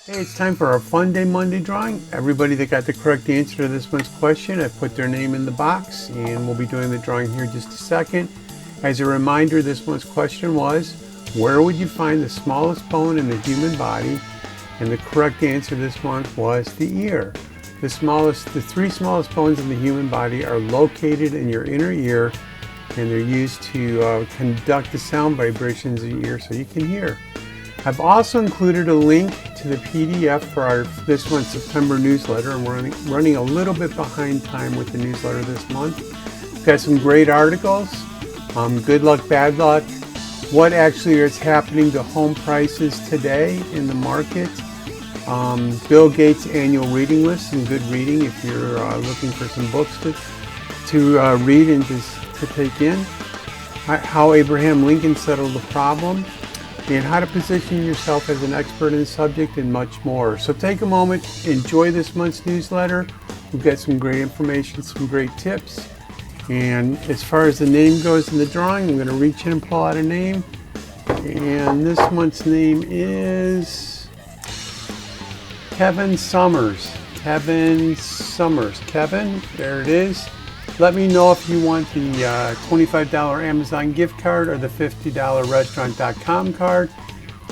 Hey, it's time for our Funday Monday drawing. Everybody that got the correct answer to this month's question, I've put their name in the box, and we'll be doing the drawing here in just a second. As a reminder, this month's question was, where would you find the smallest bone in the human body? And the correct answer this month was the ear. The three smallest bones in the human body are located in your inner ear, and they're used to conduct the sound vibrations in your ear so you can hear. I've also included a link to the PDF for this month's September newsletter, and we're running a little bit behind time with the newsletter this month. We've got some great articles, good luck, bad luck, what actually is happening to home prices today in the market, Bill Gates' annual reading list, some good reading if you're looking for some books to read and just to take in, how Abraham Lincoln settled the problem, and how to position yourself as an expert in the subject, and much more. So take a moment, enjoy this month's newsletter. We've got some great information, some great tips. And as far as the name goes in the drawing, I'm going to reach in and pull out a name. And this month's name is Kevin Summers. Kevin Summers. Kevin, there it is. Let me know if you want the $25 Amazon gift card or the $50 restaurant.com card.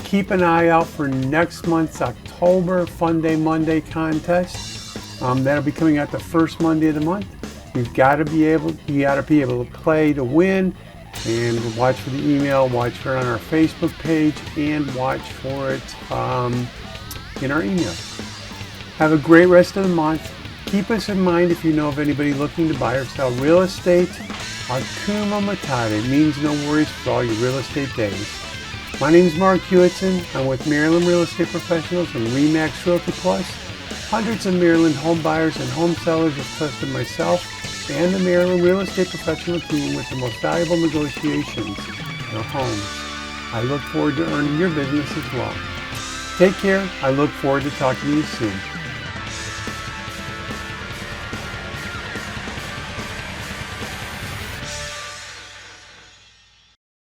Keep an eye out for next month's October Funday Monday contest. That'll be coming out the first Monday of the month. You gotta be able to play to win, and watch for the email, watch for it on our Facebook page, and watch for it in our email. Have a great rest of the month. Keep us in mind if you know of anybody looking to buy or sell real estate. Hakuna Matata means no worries for all your real estate days. My name is Mark Hewitson. I'm with Maryland Real Estate Professionals and RE/MAX Realty Plus. Hundreds of Maryland home buyers and home sellers have trusted myself and the Maryland Real Estate Professional team with the most valuable negotiations in their homes. I look forward to earning your business as well. Take care. I look forward to talking to you soon.